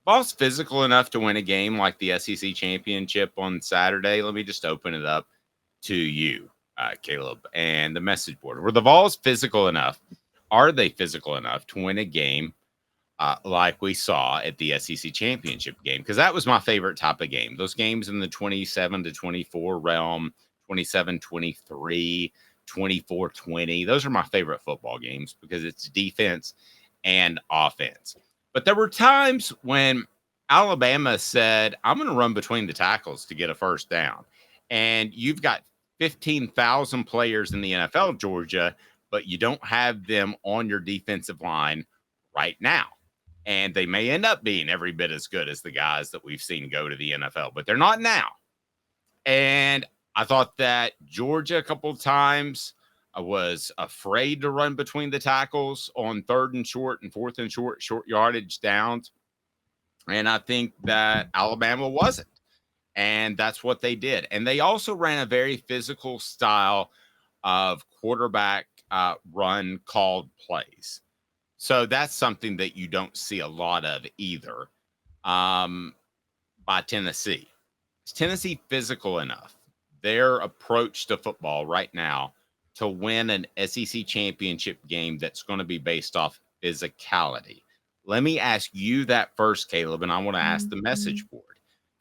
Vols physical enough to win a game like the SEC championship on Saturday? Let me just open it up to you, Caleb, and the message board. Were the Vols physical enough? Are they physical enough to win a game like we saw at the SEC championship game? Because that was my favorite type of game. Those games in the 27-24 realm, 27-23, 24-20. Those are my favorite football games because it's defense and offense. But there were times when Alabama said, I'm going to run between the tackles to get a first down. And you've got 15,000 players in the NFL, Georgia, but you don't have them on your defensive line right now. And they may end up being every bit as good as the guys that we've seen go to the NFL, but they're not now. And I thought that Georgia a couple of times was afraid to run between the tackles on 3rd and short and 4th and short yardage downs. And I think that Alabama wasn't. And that's what they did. And they also ran a very physical style of quarterback run called plays. So that's something that you don't see a lot of either by Tennessee. Is Tennessee physical enough? Their approach to football right now to win an SEC championship game that's going to be based off physicality. Let me ask you that first, Caleb, and I want to ask the message board.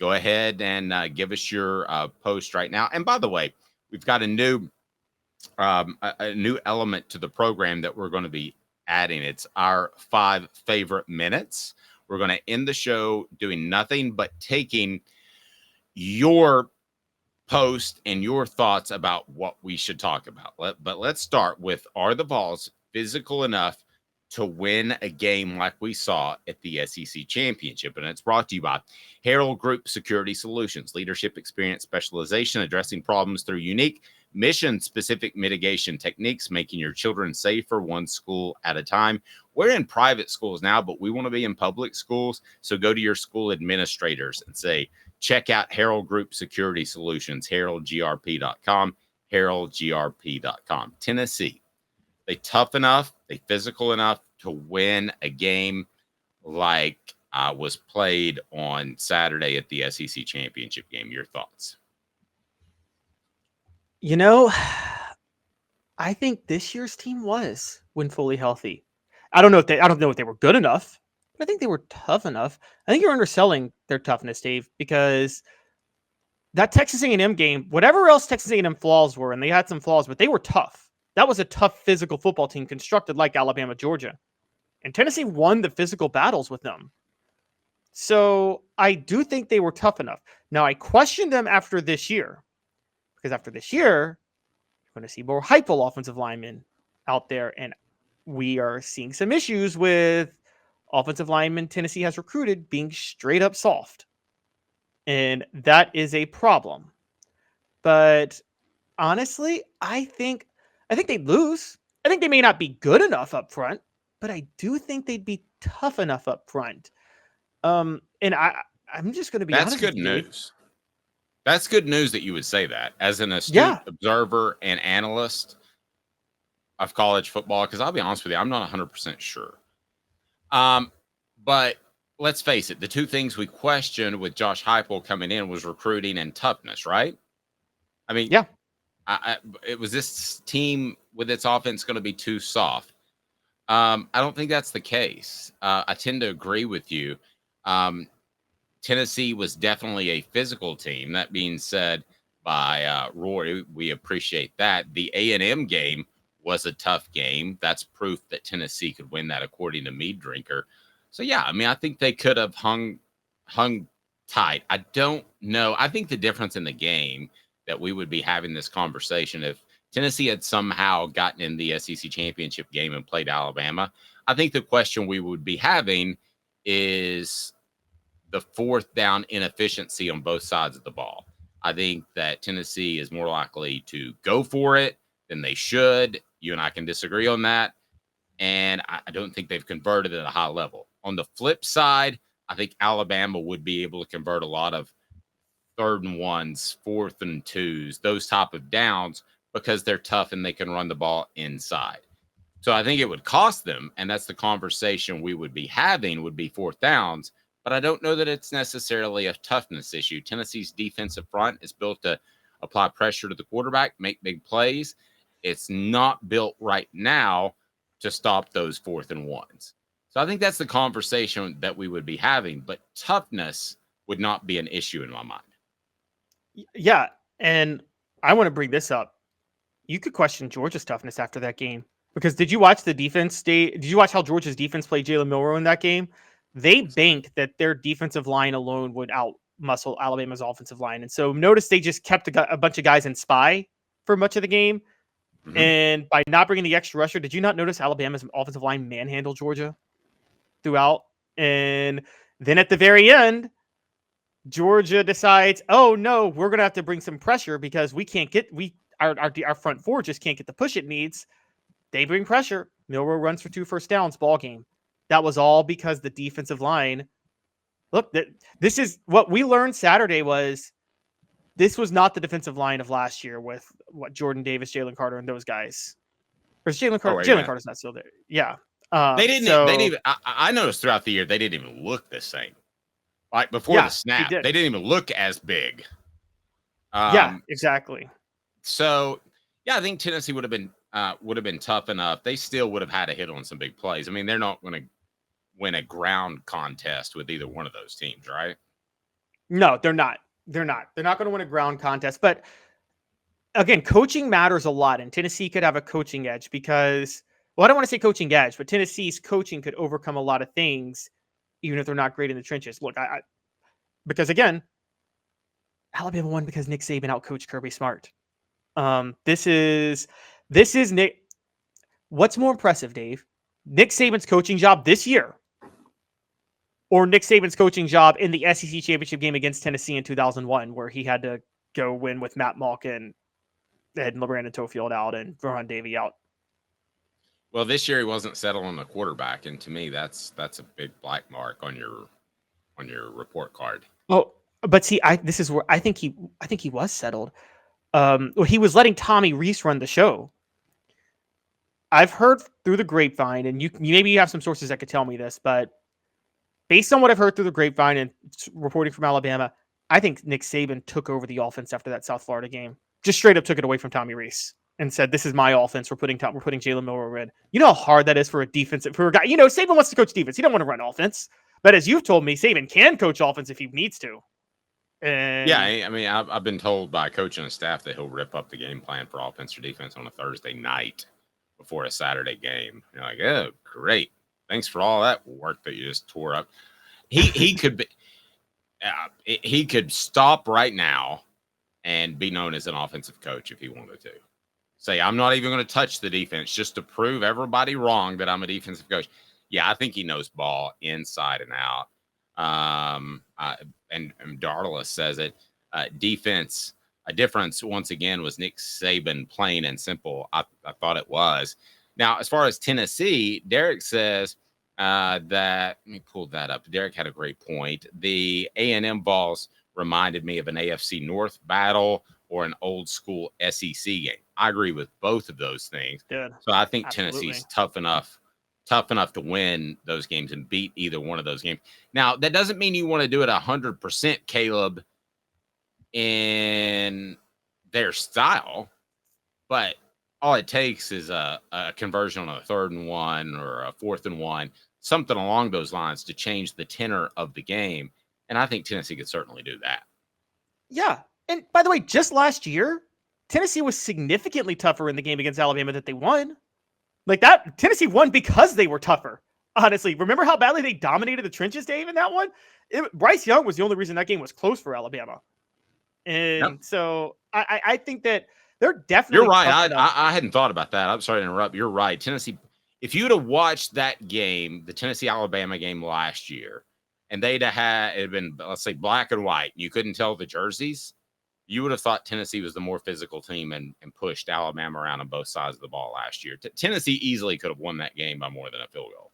Go ahead and give us your post right now. And by the way, we've got a new element to the program that we're going to be adding. It's our 5 favorite minutes. We're going to end the show doing nothing but taking your post and your thoughts about what we should talk about. But let's start with, are the Vols physical enough to win a game like we saw at the SEC championship? And it's brought to you by Herald Group Security Solutions, leadership, experience, specialization, addressing problems through unique mission-specific mitigation techniques, making your children safer one school at a time. We're in private schools now, but we want to be in public schools. So go to your school administrators and say, check out Herald Group Security Solutions, heraldgrp.com, heraldgrp.com. Tennessee, they tough enough, they physical enough to win a game like was played on Saturday at the SEC championship game. Your thoughts? You know, I think this year's team was, when fully healthy. I don't know if they were good enough, but I think they were tough enough. I think you're underselling their toughness, Dave, because that Texas A&M game, whatever else Texas A&M flaws were, and they had some flaws, but they were tough. That was a tough physical football team constructed like Alabama, Georgia. And Tennessee won the physical battles with them. So I do think they were tough enough. Now, I questioned them after this year, because after this year, you're going to see more Heupel offensive linemen out there, and we are seeing some issues with offensive linemen Tennessee has recruited being straight up soft. And that is a problem. But honestly, I think they'd lose. I think they may not be good enough up front, but I do think they'd be tough enough up front. And I'm just going to be honest That's good with you, Dave. news. That's good news that you would say that as an astute Yeah. observer and analyst of college football, because I'll be honest with you, I'm not 100% sure. But let's face it, the two things we questioned with Josh Heupel coming in was recruiting and toughness, right? I mean, Yeah. It was this team with its offense going to be too soft. I don't think that's the case. I tend to agree with you. Tennessee was definitely a physical team. That being said by Rory, we appreciate that. The A&M game was a tough game. That's proof that Tennessee could win that, according to Mead Drinker. So, yeah, I mean, I think they could have hung tight. I don't know. I think the difference in the game that we would be having this conversation if Tennessee had somehow gotten in the SEC championship game and played Alabama, I think the question we would be having is the 4th down inefficiency on both sides of the ball. I think that Tennessee is more likely to go for it than they should. You and I can disagree on that. And I don't think they've converted at a high level. On the flip side, I think Alabama would be able to convert a lot of 3rd and 1s, 4th and 2s, those type of downs, because they're tough and they can run the ball inside. So I think it would cost them, and that's the conversation we would be having, would be 4th downs. but I don't know that it's necessarily a toughness issue. Tennessee's defensive front is built to apply pressure to the quarterback, make big plays. It's not built right now to stop those 4th and 1s. So I think that's the conversation that we would be having, but toughness would not be an issue in my mind. Yeah, and I want to bring this up. You could question Georgia's toughness after that game, because did you watch the defense? Did you watch how Georgia's defense played Jalen Milroe in that game? They banked that their defensive line alone would out muscle Alabama's offensive line, and so notice they just kept a bunch of guys in spy for much of the game. Mm-hmm. And by not bringing the extra rusher, did you not notice Alabama's offensive line manhandled Georgia throughout? And then at the very end, Georgia decides, oh no, we're gonna have to bring some pressure because we can't get our front four just can't get the push it needs. They bring pressure. Milroe runs for 2 first downs. Ball game. That was all because the defensive line. Look, this is what we learned Saturday was this was not the defensive line of last year with what Jordan Davis, Jalen Carter, and those guys. Or Jalen Carter? Jalen Carter's not still there. Yeah. They didn't. I noticed throughout the year they didn't even look the same. Like before the snap, they didn't even look as big. Yeah, exactly. So, yeah, I think Tennessee would have been tough enough. They still would have had to hit on some big plays. I mean, they're not going to win a ground contest with either one of those teams, right? No, they're not. They're not going to win a ground contest. But again, coaching matters a lot, and Tennessee could have a coaching edge because, well, I don't want to say coaching edge, but Tennessee's coaching could overcome a lot of things, even if they're not great in the trenches. Look, because again, Alabama won because Nick Saban outcoached Kirby Smart. This is Nick. What's more impressive, Dave? Nick Saban's coaching job this year, or Nick Saban's coaching job in the SEC championship game against Tennessee in 2001, where he had to go win with Matt Malkin and Brandon Tofield out and Vernon Davey out. Well, this year he wasn't settled on the quarterback, and to me, that's a big black mark on your report card. Oh, but see, this is where I think he was settled. He was letting Tommy Rees run the show. I've heard through the grapevine, and you maybe have some sources that could tell me this, but based on what I've heard through the grapevine and reporting from Alabama, I think Nick Saban took over the offense after that South Florida game. Just straight up took it away from Tommy Rees and said, "This is my offense. We're putting Jalen Milroe in." You know how hard that is for a guy. You know, Saban wants to coach defense. He don't want to run offense. But as you've told me, Saban can coach offense if he needs to. And yeah, I mean, I've been told by a coach and a staff that he'll rip up the game plan for offense or defense on a Thursday night before a Saturday game. You're like, oh, great. Thanks for all that work that you just tore up. He could be, he could stop right now and be known as an offensive coach if he wanted to. Say, I'm not even going to touch the defense just to prove everybody wrong that I'm a defensive coach. Yeah, I think he knows ball inside and out. And Darla says it. Defense, a difference once again was Nick Saban, plain and simple. I thought it was. Now, as far as Tennessee, Derek says that. Let me pull that up. Derek had a great point. The A&M Vols reminded me of an AFC North battle or an old school SEC game. I agree with both of those things. Good. So I think Tennessee's tough enough to win those games and beat either one of those games. Now, that doesn't mean you want to do it 100%, Caleb, in their style, but all it takes is a conversion on a 3rd and 1 or a 4th and 1, something along those lines to change the tenor of the game. And I think Tennessee could certainly do that. Yeah. And by the way, just last year, Tennessee was significantly tougher in the game against Alabama that they won. Like that, Tennessee won because they were tougher. Honestly, remember how badly they dominated the trenches, Dave, in that one? Bryce Young was the only reason that game was close for Alabama. And so I think that they're definitely. You're right. I hadn't thought about that. I'm sorry to interrupt. You're right. Tennessee, if you'd have watched that game, the Tennessee-Alabama game last year, and it had been, let's say, black and white, and you couldn't tell the jerseys, you would have thought Tennessee was the more physical team and pushed Alabama around on both sides of the ball last year. Tennessee easily could have won that game by more than a field goal.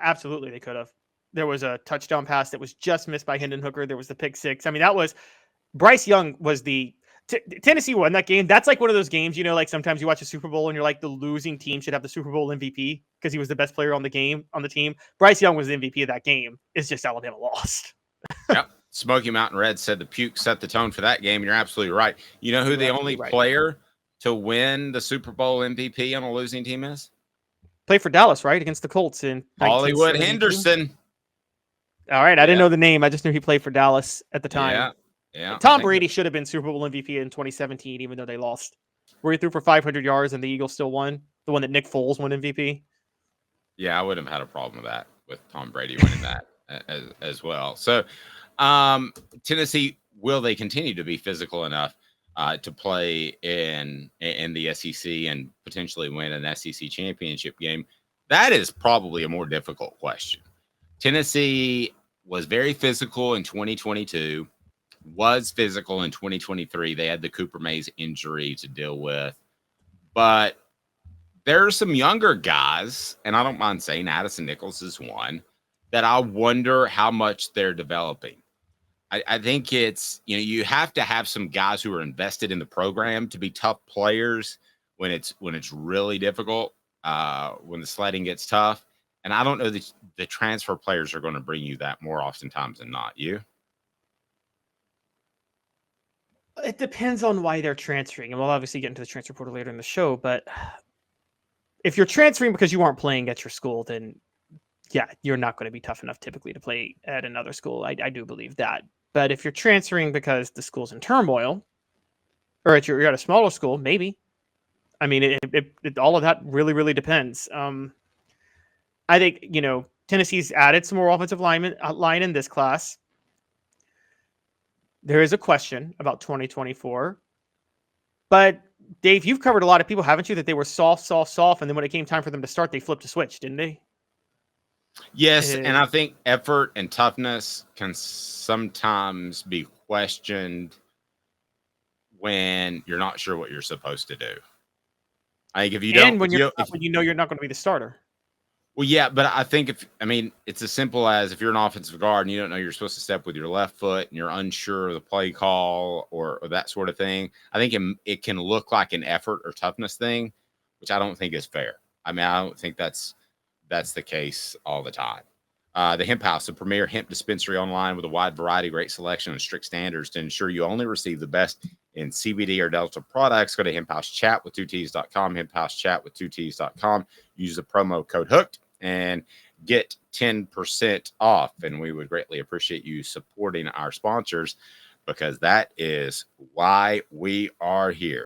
Absolutely, they could have. There was a touchdown pass that was just missed by Hendon Hooker. There was the pick six. I mean, that was Bryce Young was Tennessee won that game. That's like one of those games, like sometimes you watch a Super Bowl and you're like, the losing team should have the Super Bowl MVP because he was the best player on the team. Bryce Young was the MVP of that game. It's just Alabama lost. Yep. Smoky Mountain Red said the puke set the tone for that game. And you're absolutely right. You know who You're the only right. player to win the Super Bowl MVP on a losing team is? Played for Dallas, right? Against the Colts in Hollywood 1972. Henderson. All right. I didn't know the name. I just knew he played for Dallas at the time. Yeah. Tom Brady should have been Super Bowl MVP in 2017, even though they lost. Where he threw for 500 yards and the Eagles still won. The one that Nick Foles won MVP. Yeah, I wouldn't have had a problem with that, with Tom Brady winning that as well. So, Tennessee, will they continue to be physical enough to play in the SEC and potentially win an SEC championship game? That is probably a more difficult question. Tennessee was very physical in 2022, was physical in 2023. They had the Cooper Mays injury to deal with. But there are some younger guys, and I don't mind saying Addison Nichols is one, that I wonder how much they're developing. I think it's, you have to have some guys who are invested in the program to be tough players when it's really difficult, when the sledding gets tough. And I don't know that the transfer players are going to bring you that more oftentimes than not. You? It depends on why they're transferring. And we'll obviously get into the transfer portal later in the show. But if you're transferring because you aren't playing at your school, then yeah, you're not going to be tough enough typically to play at another school. I do believe that. But if you're transferring because the school's in turmoil, or you're at a smaller school, maybe. I mean, it all of that really, really depends. I think, Tennessee's added some more offensive line in this class. There is a question about 2024. But, Dave, you've covered a lot of people, haven't you, that they were soft, and then when it came time for them to start, they flipped a switch, didn't they? Yes, and I think effort and toughness can sometimes be questioned when you're not sure what you're supposed to do. I think if you don't, when you're not going to be the starter. Well, yeah, but I think it's as simple as if you're an offensive guard and you don't know you're supposed to step with your left foot and you're unsure of the play call or that sort of thing. I think it can look like an effort or toughness thing, which I don't think is fair. I don't think that's the case all the time. The Hemp House, the premier hemp dispensary online with a wide variety, great selection, and strict standards to ensure you only receive the best in CBD or Delta products. Go to hemphousechatwith2ts.com, hemphousechatwith2ts.com. Use the promo code HOOKED and get 10% off. And we would greatly appreciate you supporting our sponsors because that is why we are here.